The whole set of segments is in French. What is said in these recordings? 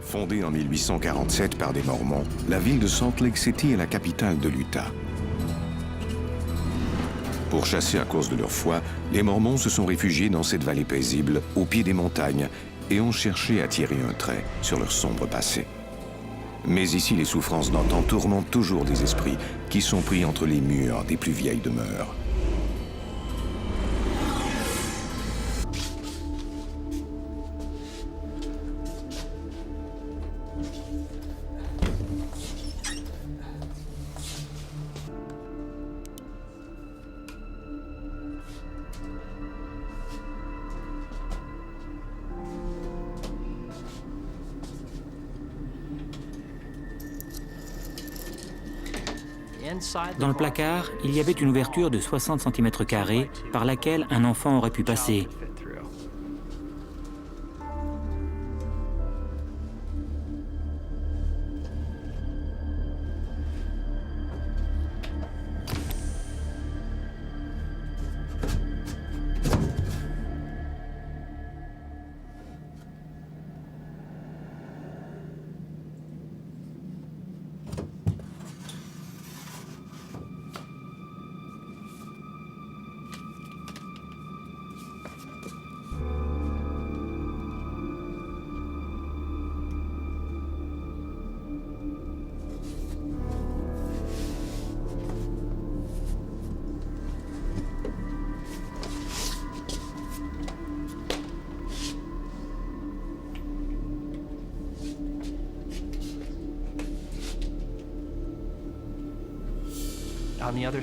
Fondée en 1847 par des Mormons, la ville de Salt Lake City est la capitale de l'Utah. Pour chasser à cause de leur foi, les Mormons se sont réfugiés dans cette vallée paisible, au pied des montagnes, et ont cherché à tirer un trait sur leur sombre passé. Mais ici, les souffrances d'antan tourmentent toujours des esprits qui sont pris entre les murs des plus vieilles demeures. Dans le placard, il y avait une ouverture de 60 cm² par laquelle un enfant aurait pu passer.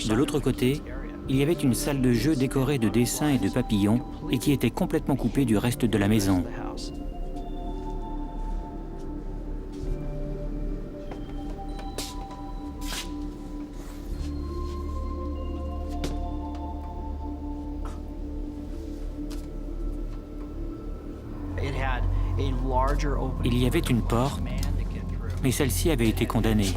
De l'autre côté, il y avait une salle de jeu décorée de dessins et de papillons et qui était complètement coupée du reste de la maison. Il y avait une porte, mais celle-ci avait été condamnée.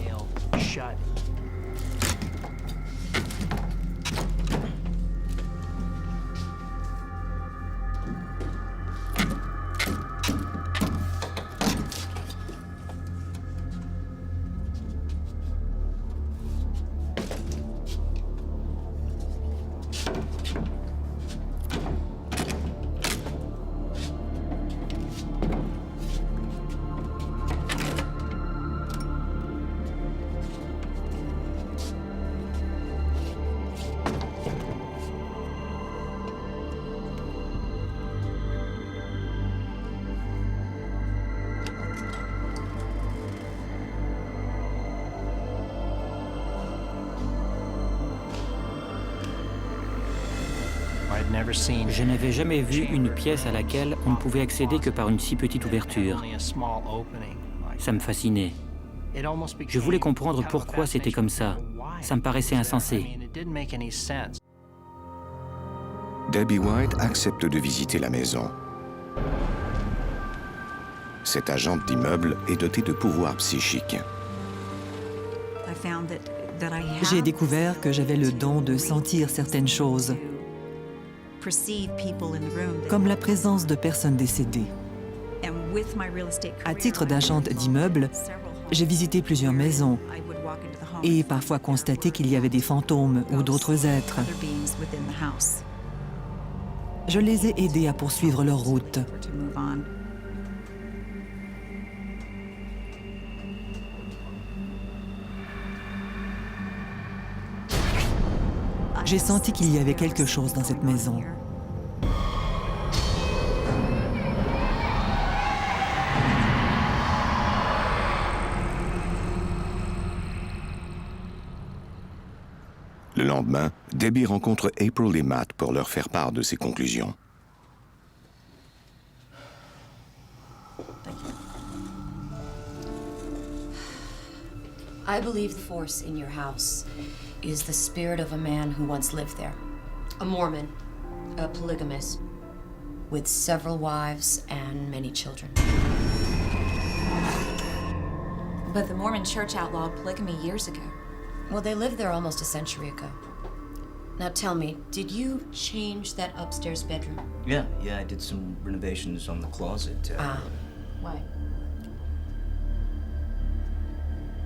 Je n'avais jamais vu une pièce à laquelle on ne pouvait accéder que par une si petite ouverture. Ça me fascinait. Je voulais comprendre pourquoi c'était comme ça. Ça me paraissait insensé. Debbie White accepte de visiter la maison. Cette agente d'immeuble est dotée de pouvoirs psychiques. J'ai découvert que j'avais le don de sentir certaines choses, comme la présence de personnes décédées. À titre d'agente d'immeuble, j'ai visité plusieurs maisons et parfois constaté qu'il y avait des fantômes ou d'autres êtres. Je les ai aidés à poursuivre leur route. J'ai senti qu'il y avait quelque chose dans cette maison. Le lendemain, Debbie rencontre April et Matt pour leur faire part de ses conclusions. I believe the force in your house is the spirit of a man who once lived there. A Mormon, a polygamist, with several wives and many children. But the Mormon church outlawed polygamy years ago. Well, they lived there almost a century ago. Now tell me, did you change that upstairs bedroom? Yeah, I did some renovations on the closet. Why?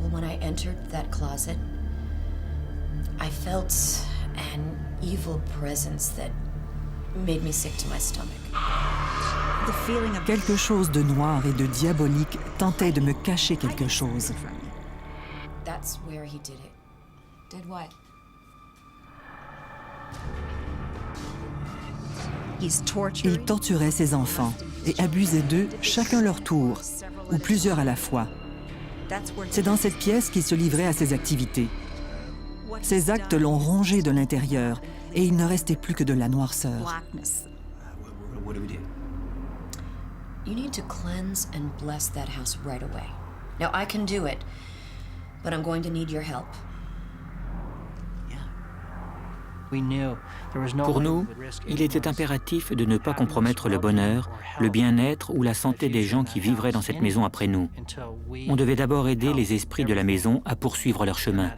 Well, when I entered that closet, I felt an evil presence that made me sick to my stomach. Quelque chose de noir et de diabolique tentait de me cacher quelque chose. That's where he did it. Did what? Il torturait ses enfants et abusait d'eux chacun leur tour, ou plusieurs à la fois. C'est dans cette pièce qu'il se livrait à ses activités. Ses actes l'ont rongé de l'intérieur et il ne restait plus que de la noirceur. What do we do? You need to cleanse and bless that house right away. Now, I can do it, but I'm going to need your help. Pour nous, il était impératif de ne pas compromettre le bonheur, le bien-être ou la santé des gens qui vivraient dans cette maison après nous. On devait d'abord aider les esprits de la maison à poursuivre leur chemin.